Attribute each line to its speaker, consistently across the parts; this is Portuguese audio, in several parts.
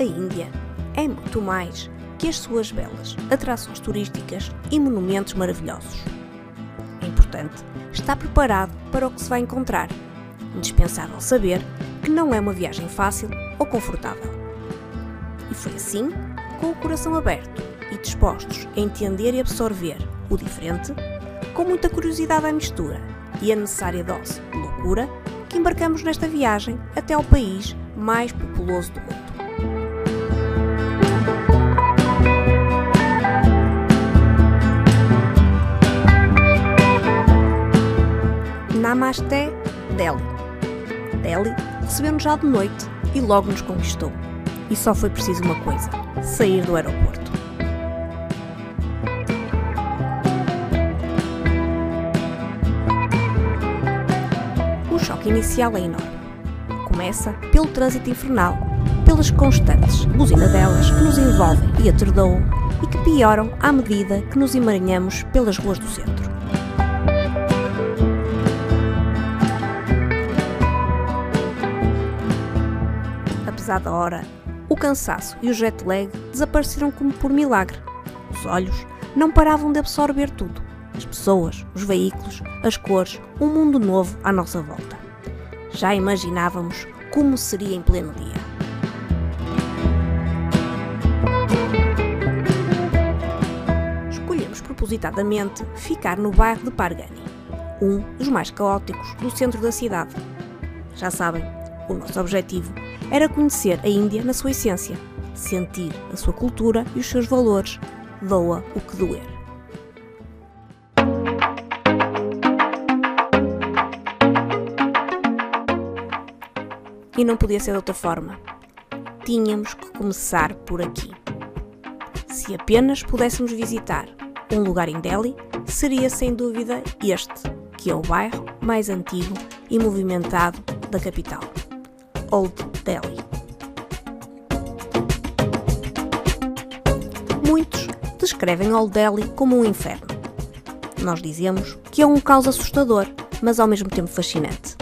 Speaker 1: A Índia é muito mais que as suas belas atrações turísticas e monumentos maravilhosos. É importante estar preparado para o que se vai encontrar. Indispensável saber que não é uma viagem fácil ou confortável. E foi assim, com o coração aberto e dispostos a entender e absorver o diferente, com muita curiosidade à mistura e a necessária dose de loucura, que embarcamos nesta viagem até ao país mais populoso do mundo. Namasté, Delhi. Delhi recebeu-nos já de noite e logo nos conquistou. E só foi preciso uma coisa: sair do aeroporto. O choque inicial é enorme. Começa pelo trânsito infernal, pelas constantes buzinadelas que nos envolvem e atordoam e que pioram à medida que nos emaranhamos pelas ruas do centro. Apesar da hora, o cansaço e o jet lag desapareceram como por milagre. Os olhos não paravam de absorver tudo: as pessoas, os veículos, as cores, um mundo novo à nossa volta. Já imaginávamos como seria em pleno dia. Escolhemos propositadamente ficar no bairro de Pargani, um dos mais caóticos do centro da cidade. Já sabem, o nosso objetivo era conhecer a Índia na sua essência, sentir a sua cultura e os seus valores, doa o que doer. E não podia ser de outra forma. Tínhamos que começar por aqui. Se apenas pudéssemos visitar um lugar em Delhi, seria sem dúvida este, que é o bairro mais antigo e movimentado da capital, Old Delhi. Muitos descrevem Old Delhi como um inferno. Nós dizemos que é um caos assustador, mas ao mesmo tempo fascinante.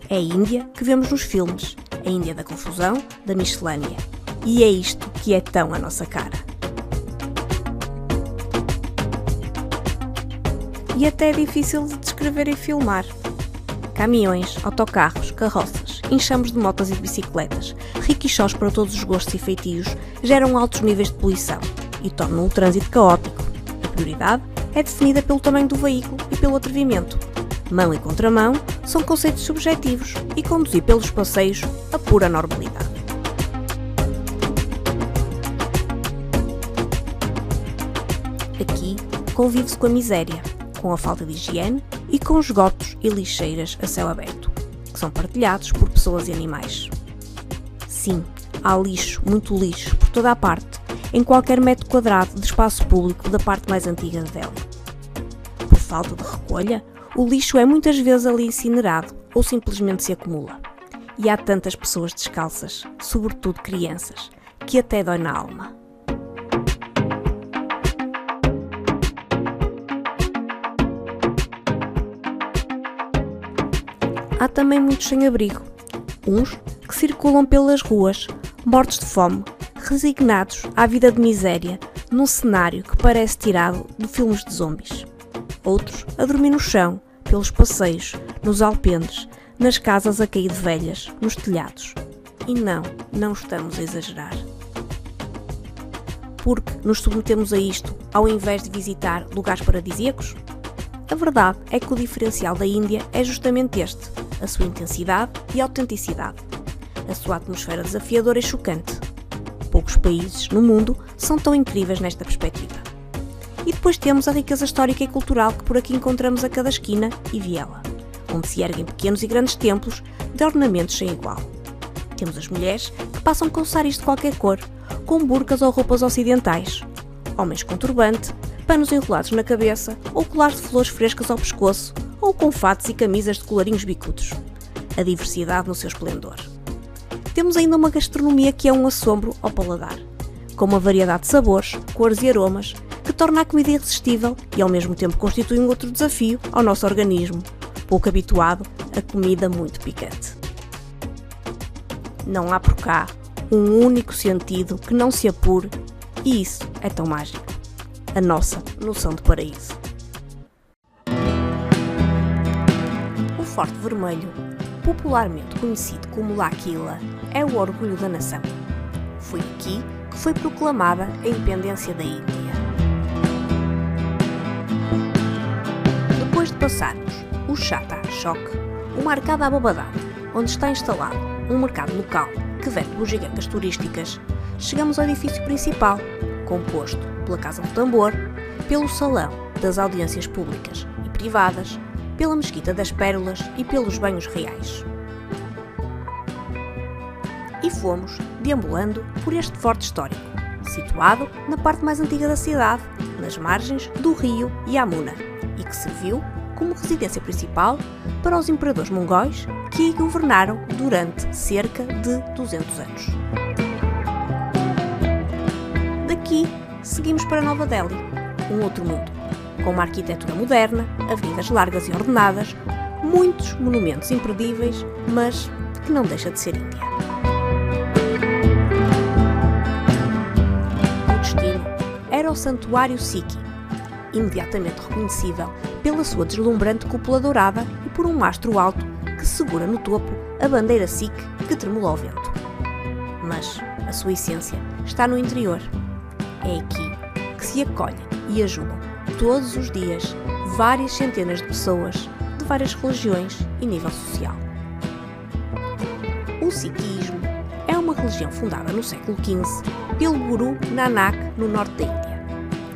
Speaker 1: É a Índia que vemos nos filmes, a Índia da confusão, da miscelânea. E é isto que é tão a nossa cara. E até é difícil de descrever e filmar. Caminhões, autocarros, carroças, enxames de motas e de bicicletas, riquichós para todos os gostos e feitios, geram altos níveis de poluição e tornam o trânsito caótico. A prioridade é definida pelo tamanho do veículo e pelo atrevimento. Mão e contramão são conceitos subjetivos e conduzir pelos passeios a pura normalidade. Aqui convive-se com a miséria, com a falta de higiene e com esgotos e lixeiras a céu aberto, que são partilhados por pessoas e animais. Sim, há lixo, muito lixo, por toda a parte, em qualquer metro quadrado de espaço público da parte mais antiga de Delhi. Por falta de recolha, o lixo é muitas vezes ali incinerado ou simplesmente se acumula. E há tantas pessoas descalças, sobretudo crianças, que até dói na alma. Há também muitos sem-abrigo, uns que circulam pelas ruas, mortos de fome, resignados à vida de miséria, num cenário que parece tirado de filmes de zombies. Outros a dormir no chão, pelos passeios, nos alpendres, nas casas a cair de velhas, nos telhados. E não estamos a exagerar. Porque nos submetemos a isto ao invés de visitar lugares paradisíacos? A verdade é que o diferencial da Índia é justamente este: a sua intensidade e autenticidade, a sua atmosfera desafiadora e chocante. Poucos países no mundo são tão incríveis nesta perspectiva. E depois temos a riqueza histórica e cultural que por aqui encontramos a cada esquina e viela, onde se erguem pequenos e grandes templos de ornamentos sem igual. Temos as mulheres que passam com saris de qualquer cor, com burcas ou roupas ocidentais, homens com turbante, panos enrolados na cabeça ou colares de flores frescas ao pescoço, ou com fatos e camisas de colarinhos bicudos. A diversidade no seu esplendor. Temos ainda uma gastronomia que é um assombro ao paladar, com uma variedade de sabores, cores e aromas, que torna a comida irresistível e ao mesmo tempo constitui um outro desafio ao nosso organismo, pouco habituado a comida muito picante. Não há por cá um único sentido que não se apure, e isso é tão mágico. A nossa noção de paraíso. O Forte Vermelho, popularmente conhecido como L'Aquila, é o orgulho da nação. Foi aqui que foi proclamada a independência da Índia. Depois de passarmos o Chata Ashok, uma arcada abobadada, onde está instalado um mercado local que vende bugigangas turísticas, chegamos ao edifício principal, composto pela Casa do Tambor, pelo Salão das Audiências Públicas e Privadas, pela Mesquita das Pérolas e pelos Banhos Reais. E fomos deambulando por este forte histórico, situado na parte mais antiga da cidade, nas margens do rio Yamuna, e que serviu como residência principal para os imperadores mongóis que governaram durante cerca de 200 anos. Daqui, seguimos para Nova Delhi, um outro mundo, com uma arquitetura moderna, avenidas largas e ordenadas, muitos monumentos imperdíveis, mas que não deixa de ser Índia. O destino era o Santuário Sikhi, imediatamente reconhecível pela sua deslumbrante cúpula dourada e por um mastro alto que segura no topo a bandeira Sikh que tremula ao vento. Mas a sua essência está no interior. É aqui que se acolhem e ajudam todos os dias várias centenas de pessoas de várias religiões e nível social. O Sikhismo é uma religião fundada no século XV pelo Guru Nanak no norte da Índia,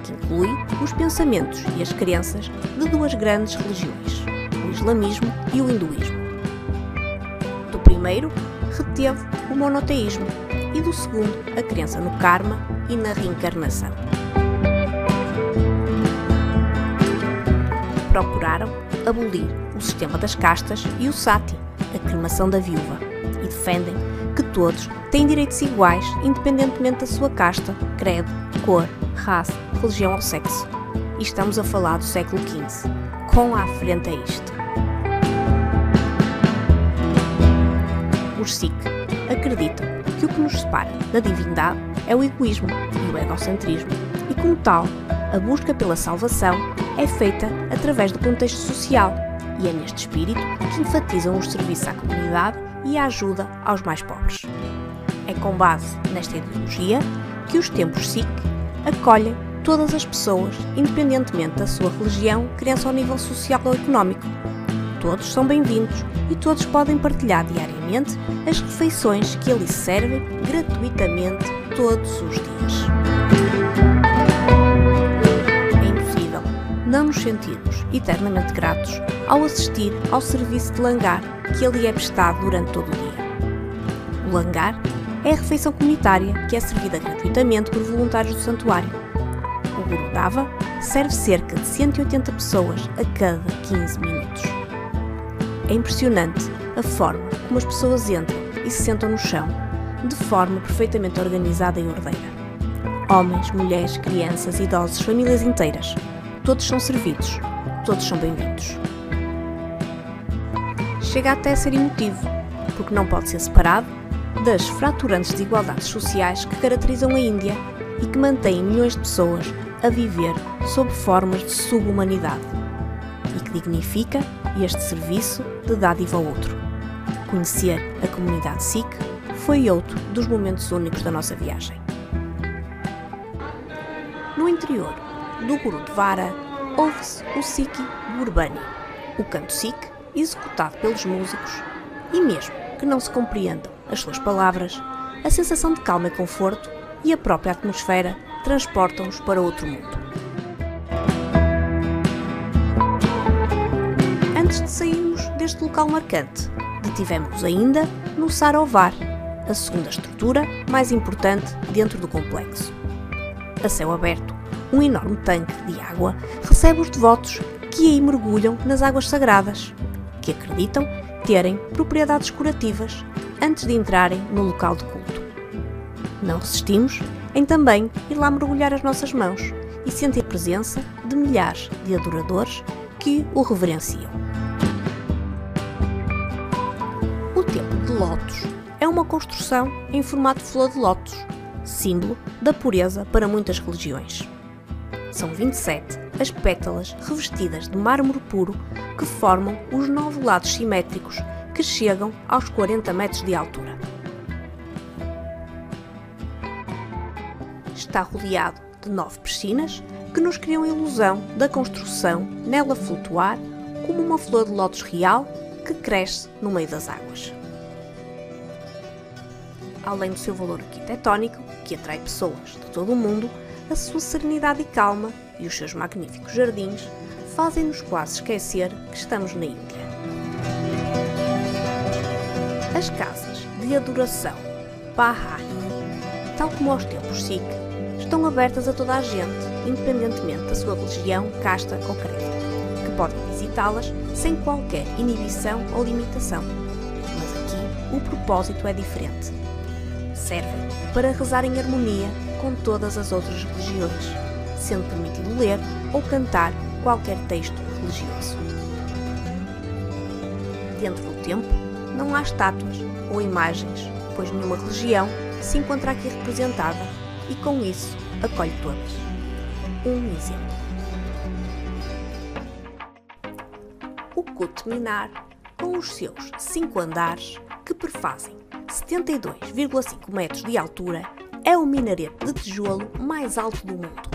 Speaker 1: que inclui os pensamentos e as crenças de duas grandes religiões, o islamismo e o hinduísmo. Do primeiro, reteve o monoteísmo e do segundo, a crença no karma e na reencarnação. Procuraram abolir o sistema das castas e o sati, a cremação da viúva, e defendem que todos têm direitos iguais independentemente da sua casta, credo, cor, raça, religião ou sexo. E estamos a falar do século XV. Quão à frente é isto? Os Sikh acreditam que o que nos separa da divindade é o egoísmo e o egocentrismo, e como tal, a busca pela salvação é feita através do contexto social, e é neste espírito que enfatizam os serviços à comunidade e a ajuda aos mais pobres. É com base nesta ideologia que os templos Sikh acolhem todas as pessoas, independentemente da sua religião, crença ou nível social ou económico. Todos são bem-vindos e todos podem partilhar diariamente as refeições que ali se servem gratuitamente todos os dias. É impossível não nos sentirmos eternamente gratos ao assistir ao serviço de langar que ali é prestado durante todo o dia. O langar é a refeição comunitária que é servida gratuitamente por voluntários do santuário. O Guru Dava serve cerca de 180 pessoas a cada 15 minutos. É impressionante a forma como as pessoas entram e se sentam no chão, de forma perfeitamente organizada e ordeira. Homens, mulheres, crianças, idosos, famílias inteiras. Todos são servidos, todos são bem-vindos. Chega até a ser emotivo, porque não pode ser separado das fraturantes desigualdades sociais que caracterizam a Índia e que mantêm milhões de pessoas a viver sob formas de subhumanidade e que dignifica este serviço de dádiva ao outro. Conhecer a comunidade Sikh foi outro dos momentos únicos da nossa viagem. No interior do Gurudwara ouve-se o Sikhi Gurbani, o canto Sikh executado pelos músicos, e mesmo que não se compreendam as suas palavras, a sensação de calma e conforto e a própria atmosfera transportam-nos para outro mundo. Antes de sairmos deste local marcante, detivemos-nos ainda no Sarovar, a segunda estrutura mais importante dentro do complexo. A céu aberto, um enorme tanque de água recebe os devotos que aí mergulham nas águas sagradas, que acreditam terem propriedades curativas antes de entrarem no local de culto. Não resistimos em também ir lá mergulhar as nossas mãos e sentir a presença de milhares de adoradores que o reverenciam. O Templo de Lótus é uma uma construção em formato de flor de lótus, símbolo da pureza para muitas religiões. São 27 as pétalas revestidas de mármore puro que formam os 9 lados simétricos que chegam aos 40 metros de altura. Está rodeado de 9 piscinas que nos criam a ilusão da construção nela flutuar como uma flor de lótus real que cresce no meio das águas. Além do seu valor arquitetónico, que atrai pessoas de todo o mundo, a sua serenidade e calma e os seus magníficos jardins fazem-nos quase esquecer que estamos na Índia. As casas de adoração Bahá'í, tal como aos templos Sikh, estão abertas a toda a gente, independentemente da sua religião, casta ou credo, que podem visitá-las sem qualquer inibição ou limitação. Mas aqui o propósito é diferente. Servem para rezar em harmonia com todas as outras religiões, sendo permitido ler ou cantar qualquer texto religioso. Dentro do templo não há estátuas ou imagens, pois nenhuma religião se encontra aqui representada e com isso acolhe todas. Um exemplo. O Qutb Minar, com os seus 5 andares, que perfazem 72,5 metros de altura, é o minarete de tijolo mais alto do mundo.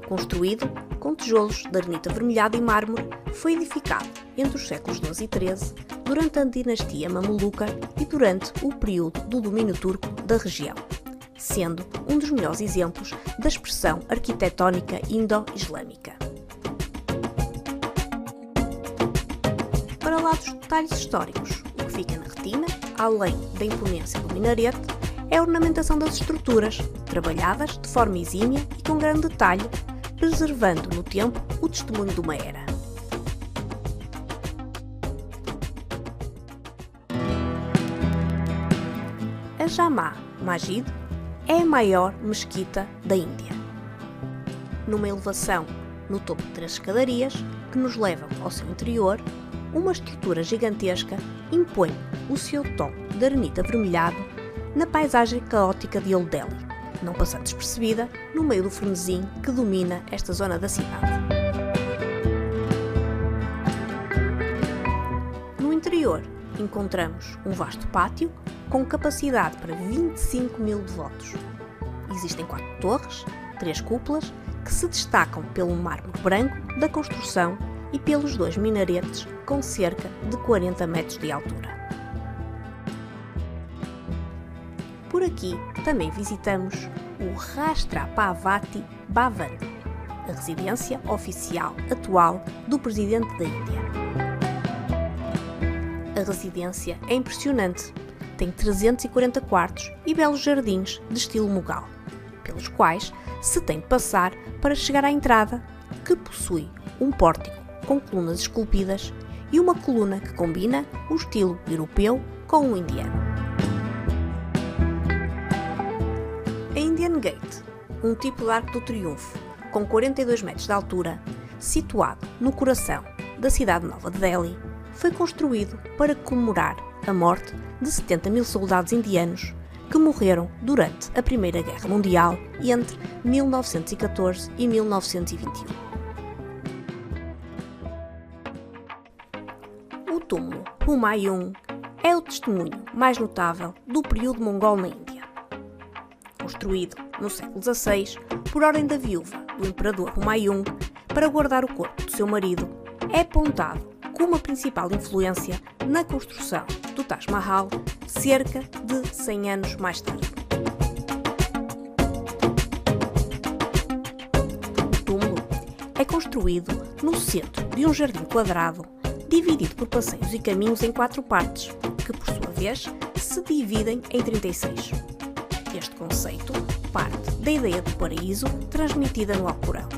Speaker 1: Construído com tijolos de arenito avermelhado e mármore, foi edificado entre os séculos XII e XIII, durante a dinastia Mameluca e durante o período do domínio turco da região, sendo um dos melhores exemplos da expressão arquitetónica indo-islâmica. Para lá dos detalhes históricos, o que fica na retina, além da imponência do minarete, é a ornamentação das estruturas, trabalhadas de forma exímia e com grande detalhe, preservando no tempo o testemunho de uma era. A Jama Masjid é a maior mesquita da Índia. Numa elevação no topo de 3 escadarias, que nos levam ao seu interior, uma estrutura gigantesca impõe o seu tom de arenito avermelhado na paisagem caótica de Old Delhi, não passando despercebida no meio do frenesim que domina esta zona da cidade. No interior encontramos um vasto pátio com capacidade para 25 mil devotos. Existem 4 torres, 3 cúpulas, que se destacam pelo mármore branco da construção e pelos 2 minaretes com cerca de 40 metros de altura. Por aqui também visitamos o Rashtrapati Bhavan, a residência oficial atual do presidente da Índia. A residência é impressionante, tem 340 quartos e belos jardins de estilo mughal, pelos quais se tem de passar para chegar à entrada, que possui um pórtico com colunas esculpidas e uma coluna que combina o estilo europeu com o indiano. A Indian Gate, um tipo de arco do triunfo com 42 metros de altura, situado no coração da cidade nova de Delhi, foi construído para comemorar a morte de 70 mil soldados indianos que morreram durante a Primeira Guerra Mundial entre 1914 e 1921. O túmulo Humayun é o testemunho mais notável do período mongol na Índia. Construído no século XVI por ordem da viúva do imperador Humayun para guardar o corpo do seu marido, é apontado como a principal influência na construção do Taj Mahal cerca de 100 anos mais tarde. O túmulo é construído no centro de um jardim quadrado, dividido por passeios e caminhos em 4 partes, que por sua vez se dividem em 36. Este conceito parte da ideia do paraíso transmitida no Alcorão.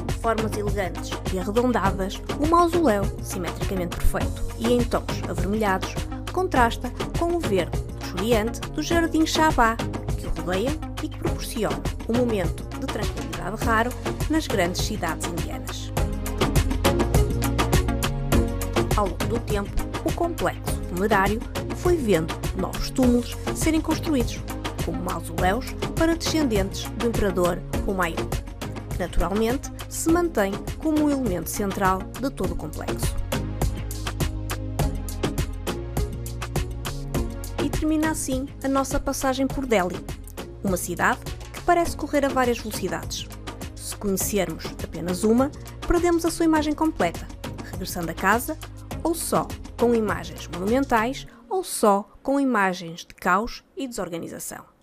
Speaker 1: De formas elegantes e arredondadas, o mausoléu, simetricamente perfeito e em tons avermelhados, contrasta com o verde luxuriante do jardim Shabá, que o rodeia e que proporciona um momento de tranquilidade raro nas grandes cidades indianas. Ao longo do tempo, o complexo funerário, foi vendo novos túmulos serem construídos, como mausoléus para descendentes do imperador Humayun, que naturalmente se mantém como um elemento central de todo o complexo. E termina assim a nossa passagem por Delhi, uma cidade que parece correr a várias velocidades. Se conhecermos apenas uma, perdemos a sua imagem completa, regressando a casa ou só com imagens monumentais ou só com imagens de caos e desorganização.